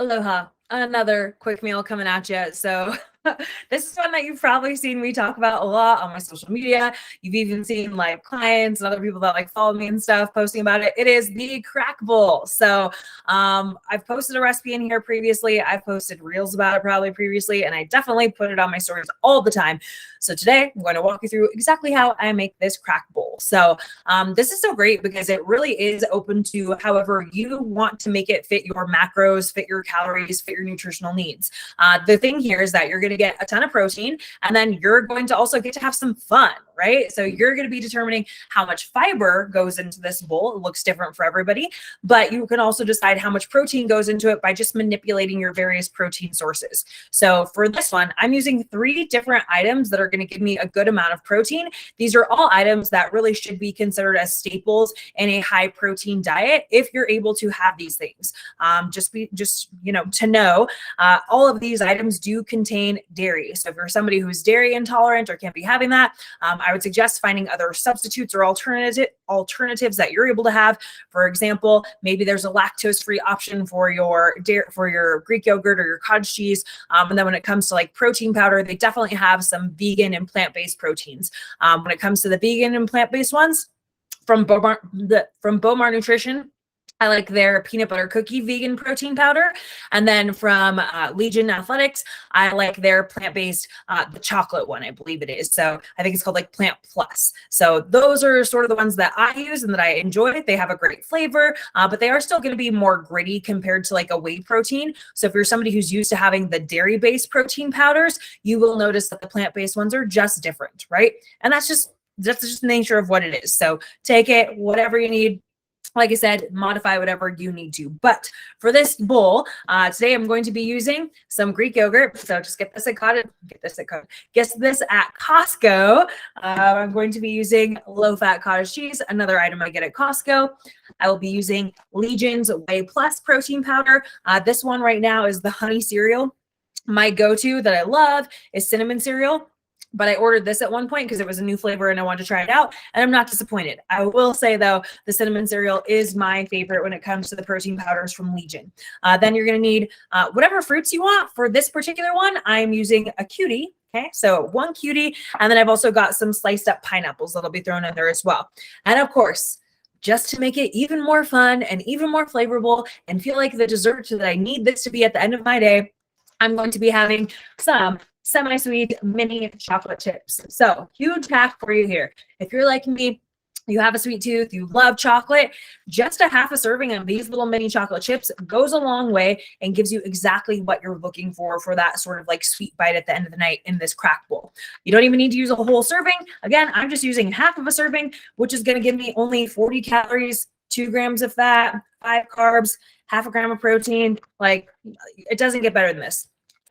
Aloha. Another quick meal coming at you. So this is one that you've probably seen me talk about a lot on my social media. You've even seen like clients and other people that like follow me and stuff posting about it. It is the crack bowl. So I've posted a recipe in here previously. I've posted reels about it probably previously, and I definitely put it on my stories all the time. So today I'm going to walk you through exactly how I make this crack bowl. So this is so great because it really is open to however you want to make it fit your macros, fit your calories, fit your nutritional needs. The thing here is that you're going to get a ton of protein, and then you're going to also get to have some fun, right? So you're going to be determining how much fiber goes into this bowl. It looks different for everybody, but you can also decide how much protein goes into it by just manipulating your various protein sources. So for this one, I'm using 3 different items that are going to give me a good amount of protein. These are all items that really should be considered as staples in a high protein diet if you're able to have these things. To know, all of these items do contain dairy. So if you're somebody who's dairy intolerant or can't be having that, I would suggest finding other substitutes or alternatives that you're able to have. For example, maybe there's a lactose-free option for your Greek yogurt or your cottage cheese. And then when it comes to like protein powder, they definitely have some vegan and plant-based proteins. When it comes to the vegan and plant-based ones from Bowmar Nutrition, I like their peanut butter cookie vegan protein powder. And then from Legion Athletics, I like their plant-based, the chocolate one, I believe it is. So I think it's called like Plant Plus. So those are sort of the ones that I use and that I enjoy. They have a great flavor, but they are still going to be more gritty compared to like a whey protein. So if you're somebody who's used to having the dairy-based protein powders, you will notice that the plant-based ones are just different, right? And that's just the nature of what it is. So take it, whatever you need. Like I said, modify whatever you need to. But for this bowl, today I'm going to be using some Greek yogurt. So just get this at Costco. I'm going to be using low-fat cottage cheese, another item I get at Costco. I will be using Legion's Whey Plus protein powder. This one right now is the honey cereal. My go-to that I love is cinnamon cereal. But I ordered this at one point because it was a new flavor and I wanted to try it out, and I'm not disappointed. I will say, though, the cinnamon cereal is my favorite when it comes to the protein powders from Legion. Then you're going to need whatever fruits you want. For this particular one, I'm using a cutie. Okay, so 1 cutie, and then I've also got some sliced up pineapples that'll be thrown in there as well. And of course, just to make it even more fun and even more flavorful and feel like the dessert that I need this to be at the end of my day, I'm going to be having some semi-sweet mini chocolate chips. So huge hack for you here. If you're like me, you have a sweet tooth, you love chocolate, just a half a serving of these little mini chocolate chips goes a long way and gives you exactly what you're looking for that sort of like sweet bite at the end of the night in this crack bowl. You don't even need to use a whole serving. Again, I'm just using half of a serving, which is going to give me only 40 calories, 2 grams of fat, 5 carbs, half a gram of protein. Like, it doesn't get better than this.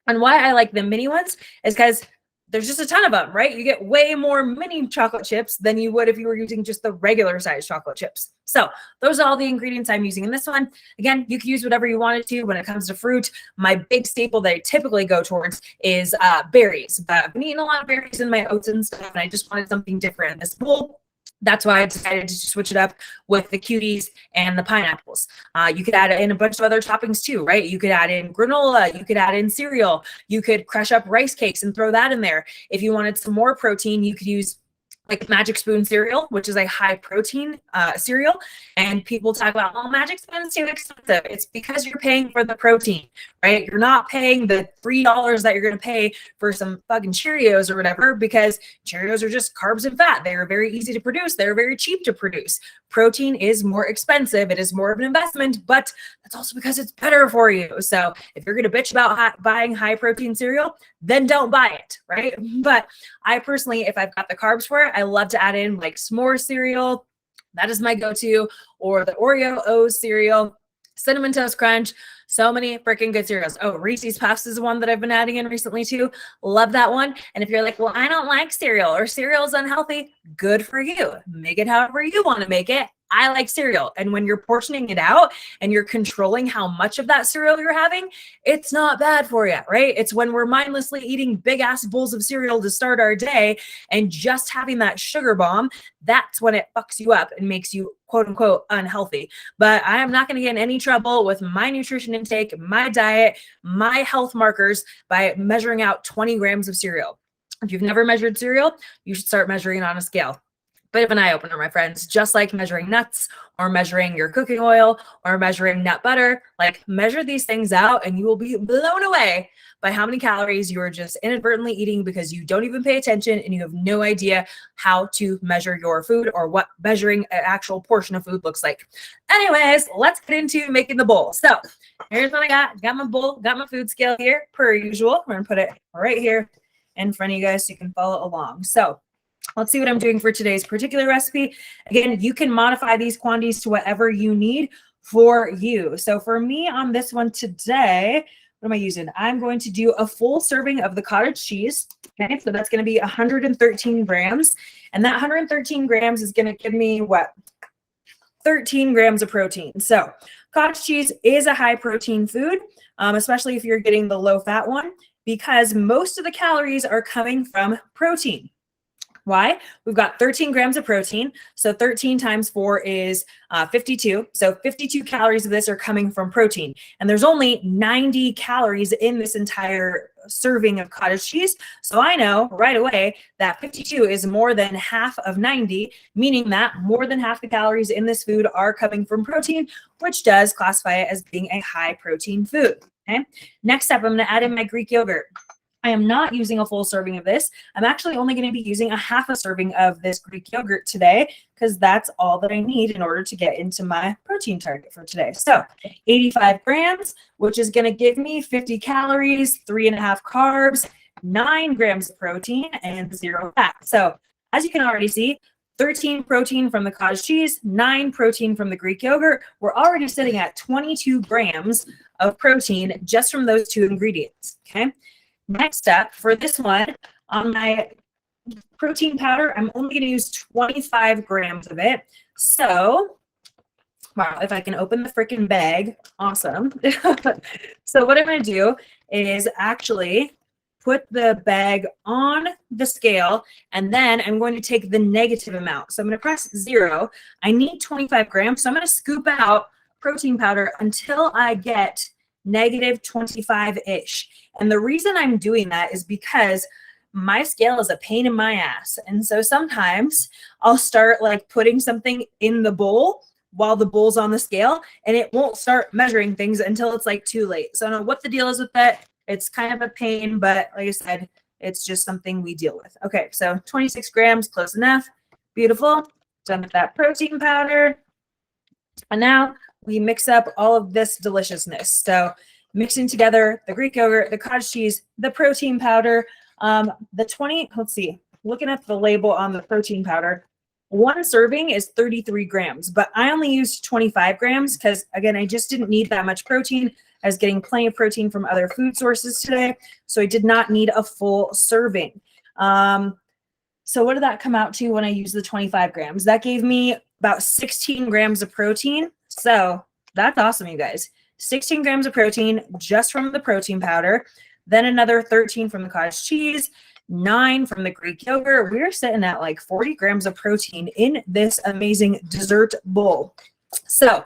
And why I like the mini ones is because there's just a ton of them, right? You get way more mini chocolate chips than you would if you were using just the regular size chocolate chips. So those are all the ingredients I'm using in this one. Again, you can use whatever you wanted to when it comes to fruit. My big staple that I typically go towards is berries. But I've been eating a lot of berries in my oats and stuff, and I just wanted something different in this bowl. That's why I decided to switch it up with the cuties and the pineapples. You could add in a bunch of other toppings too, right? You could add in granola, you could add in cereal, you could crush up rice cakes and throw that in there. If you wanted some more protein, you could use like Magic Spoon cereal, which is a high protein cereal. And people talk about, oh, Magic Spoon is too expensive. It's because you're paying for the protein, right? You're not paying the $3 that you're going to pay for some fucking Cheerios or whatever, because Cheerios are just carbs and fat. They are very easy to produce. They're very cheap to produce. Protein is more expensive. It is more of an investment, but that's also because it's better for you. So if you're going to bitch about buying high protein cereal, then don't buy it, right? But I personally, if I've got the carbs for it, I love to add in like s'more cereal. That is my go-to, or the Oreo O's cereal, Cinnamon Toast Crunch. So many freaking good cereals. Oh, Reese's Puffs is one that I've been adding in recently too. Love that one. And if you're like, well, I don't like cereal or cereal is unhealthy, good for you. Make it however you want to make it. I like cereal. And when you're portioning it out and you're controlling how much of that cereal you're having, it's not bad for you, right? It's when we're mindlessly eating big ass bowls of cereal to start our day and just having that sugar bomb, that's when it fucks you up and makes you quote unquote unhealthy. But I am not going to get in any trouble with my nutrition intake, my diet, my health markers by measuring out 20 grams of cereal. If you've never measured cereal, you should start measuring it on a scale. Bit of an eye opener, my friends. Just like measuring nuts or measuring your cooking oil or measuring nut butter, like measure these things out and you will be blown away by how many calories you are just inadvertently eating because you don't even pay attention and you have no idea how to measure your food or what measuring an actual portion of food looks like. Anyways, let's get into making the bowl. So here's what I got. Got my bowl, got my food scale here per usual. We're gonna put it right here in front of you guys so you can follow along. So let's see what I'm doing for today's particular recipe. Again, you can modify these quantities to whatever you need for you. So for me on this one today, what am I using? I'm going to do a full serving of the cottage cheese. Okay, so that's going to be 113 grams. And that 113 grams is going to give me what? 13 grams of protein. So cottage cheese is a high protein food, especially if you're getting the low fat one, because most of the calories are coming from protein. Why? We've got 13 grams of protein. So 13 times 4 is 52. So 52 calories of this are coming from protein. And there's only 90 calories in this entire serving of cottage cheese. So I know right away that 52 is more than half of 90, meaning that more than half the calories in this food are coming from protein, which does classify it as being a high protein food. Okay. Next up, I'm going to add in my Greek yogurt. I am not using a full serving of this. I'm actually only going to be using a half a serving of this Greek yogurt today because that's all that I need in order to get into my protein target for today. So 85 grams, which is going to give me 50 calories, 3.5 carbs, 9 grams of protein, and 0 fat. So as you can already see, 13 protein from the cottage cheese, 9 protein from the Greek yogurt. We're already sitting at 22 grams of protein just from those two ingredients, okay? Next up, for this one, on my protein powder, I'm only going to use 25 grams of it. So, wow, if I can open the freaking bag, awesome. So what I'm going to do is actually put the bag on the scale, and then I'm going to take the negative amount. So I'm going to press 0. I need 25 grams, so I'm going to scoop out protein powder until I get negative 25-ish. And the reason I'm doing that is because my scale is a pain in my ass. And so sometimes I'll start like putting something in the bowl while the bowl's on the scale, and it won't start measuring things until it's like too late. So I don't know what the deal is with that. It's kind of a pain, but like I said, it's just something we deal with. Okay, so 26 grams, close enough. Beautiful. Done with that protein powder. And now we mix up all of this deliciousness. So mixing together the Greek yogurt, the cottage cheese, the protein powder, let's see, looking at the label on the protein powder, one serving is 33 grams, but I only used 25 grams because, again, I just didn't need that much protein. I was getting plenty of protein from other food sources today, so I did not need a full serving. So what did that come out to when I used the 25 grams? That gave me about 16 grams of protein. So that's awesome, you guys. 16 grams of protein just from the protein powder, then another 13 from the cottage cheese, 9 from the Greek yogurt. We're sitting at like 40 grams of protein in this amazing dessert bowl. So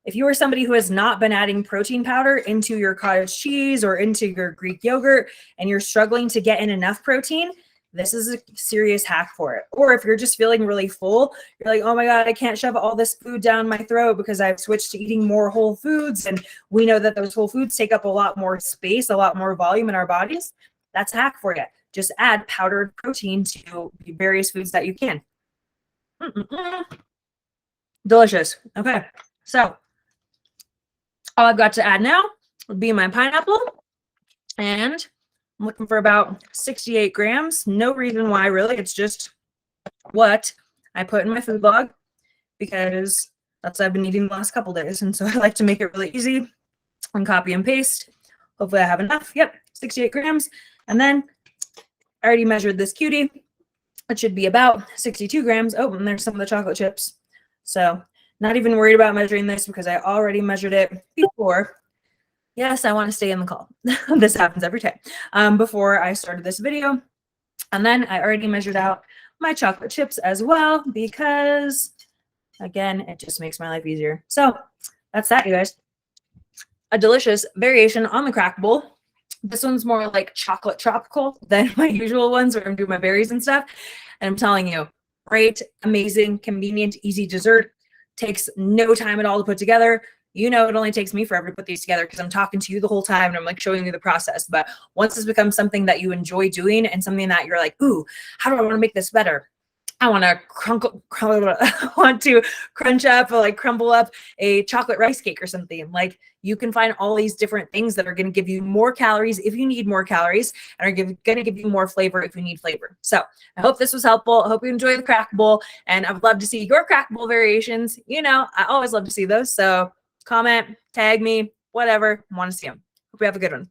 if you are somebody who has not been adding protein powder into your cottage cheese or into your Greek yogurt and you're struggling to get in enough protein, this is a serious hack for it. Or if you're just feeling really full, you're like, oh my God, I can't shove all this food down my throat because I've switched to eating more whole foods. And we know that those whole foods take up a lot more space, a lot more volume in our bodies. That's a hack for you. Just add powdered protein to various foods that you can. Delicious. Okay. So all I've got to add now would be my pineapple, and I'm looking for about 68 grams. No reason why, really. It's just what I put in my food log because that's what I've been eating the last couple days. And so I like to make it really easy and copy and paste. Hopefully I have enough. Yep, 68 grams. And then I already measured this cutie. It should be about 62 grams. Oh, and there's some of the chocolate chips. So not even worried about measuring this because I already measured it before. Yes, I want to stay in the call. This happens every time. Before I started this video. And then I already measured out my chocolate chips as well because, again, it just makes my life easier. So that's that, you guys. A delicious variation on the crack bowl. This one's more like chocolate tropical than my usual ones where I'm doing my berries and stuff. And I'm telling you, great, amazing, convenient, easy dessert. Takes no time at all to put together. You know, it only takes me forever to put these together because I'm talking to you the whole time and I'm like showing you the process. But once this becomes something that you enjoy doing and something that you're like, ooh, how do I want to make this better? I want to crunch up or like crumble up a chocolate rice cake or something. Like you can find all these different things that are going to give you more calories if you need more calories and are going to give you more flavor if you need flavor. So I hope this was helpful. I hope you enjoy the crack bowl and I would love to see your crack bowl variations. You know, I always love to see those. So comment, tag me, whatever. I want to see them. Hope you have a good one.